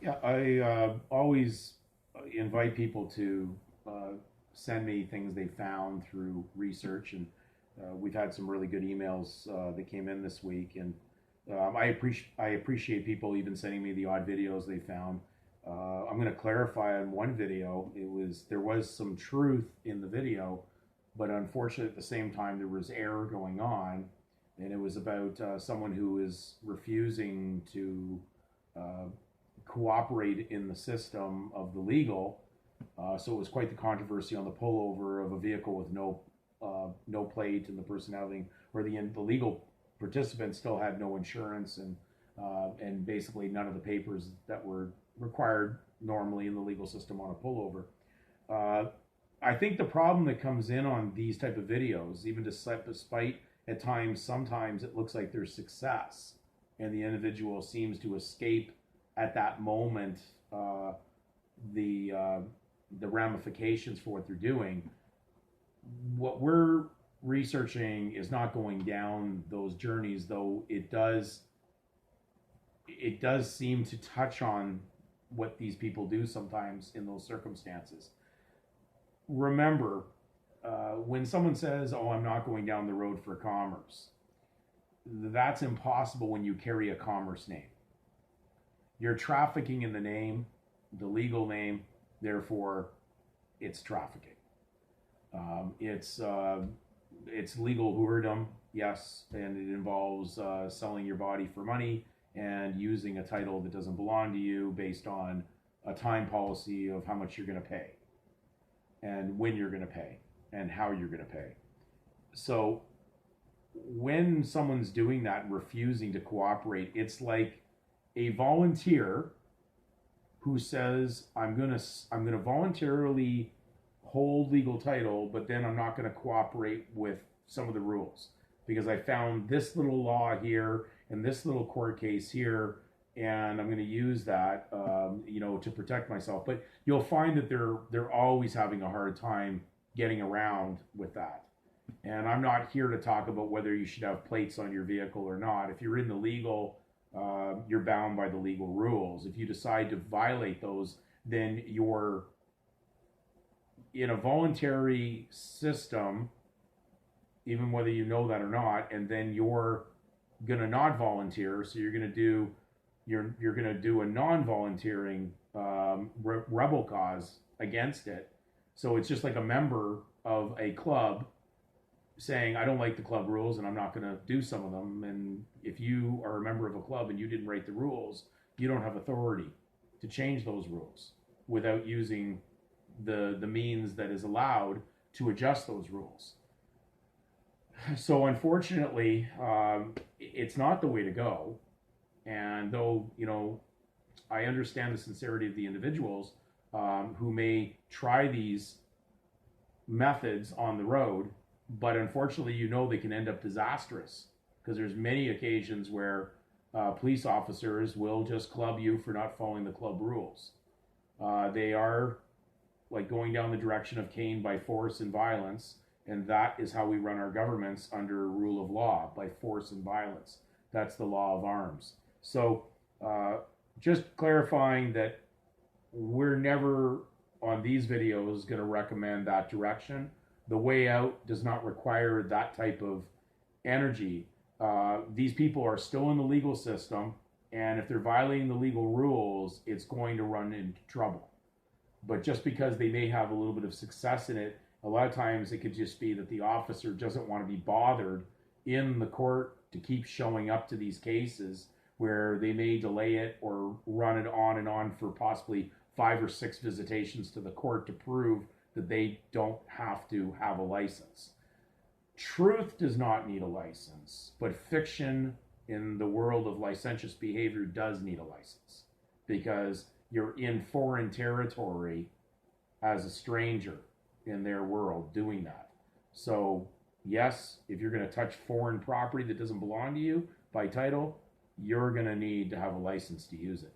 Yeah, I always invite people to send me things they found through research, and we've had some really good emails that came in this week, and I appreciate people even sending me the odd videos they found. I'm going to clarify on one video. There was some truth in the video, but unfortunately at the same time there was error going on, and it was about someone who is refusing to uh, cooperate in the system of the legal. So it was quite the controversy on the pullover of a vehicle with no plate, and the person having, or the legal participant still had no insurance, and basically none of the papers that were required normally in the legal system on a pullover. Uh, I think the problem that comes in on these type of videos, even despite at times, sometimes it looks like there's success, and the individual seems to escape at that moment the uh, the ramifications for what they're doing. What we're researching is not going down those journeys, though it does seem to touch on what these people do sometimes in those circumstances. Remember, when someone says, "Oh, I'm not going down the road for commerce," that's impossible when you carry a commerce name. You're trafficking in the name, the legal name, therefore, it's trafficking. It's legal whoredom, yes, and it involves selling your body for money and using a title that doesn't belong to you based on a time policy of how much you're going to pay and when you're going to pay and how you're going to pay. So when someone's doing that and refusing to cooperate, it's like a volunteer who says, I'm gonna voluntarily hold legal title, but then I'm not gonna cooperate with some of the rules because I found this little law here and this little court case here, and I'm going to use that, to protect myself. But you'll find that they're always having a hard time getting around with that. And I'm not here to talk about whether you should have plates on your vehicle or not. If you're in the legal, you're bound by the legal rules. If you decide to violate those, then you're in a voluntary system, even whether you know that or not, and then you're gonna not volunteer. So you're gonna do a non-volunteering rebel cause against it. So it's just like a member of a club saying, I don't like the club rules and I'm not going to do some of them. And if you are a member of a club and you didn't write the rules, you don't have authority to change those rules without using the means that is allowed to adjust those rules. So unfortunately, it's not the way to go. And though, I understand the sincerity of the individuals who may try these methods on the road, but unfortunately, they can end up disastrous because there's many occasions where police officers will just club you for not following the club rules. They are like going down the direction of Cain by force and violence, and that is how we run our governments under rule of law, by force and violence. That's the law of arms. So just clarifying that we're never on these videos going to recommend that direction. The way out does not require that type of energy. These people are still in the legal system, and if they're violating the legal rules, it's going to run into trouble. But just because they may have a little bit of success in it, a lot of times it could just be that the officer doesn't want to be bothered in the court to keep showing up to these cases where they may delay it or run it on and on for possibly 5 or 6 visitations to the court to prove that they don't have to have a license. Truth does not need a license, but fiction in the world of licentious behavior does need a license because you're in foreign territory as a stranger in their world doing that. So, yes, if you're going to touch foreign property that doesn't belong to you by title, you're going to need to have a license to use it.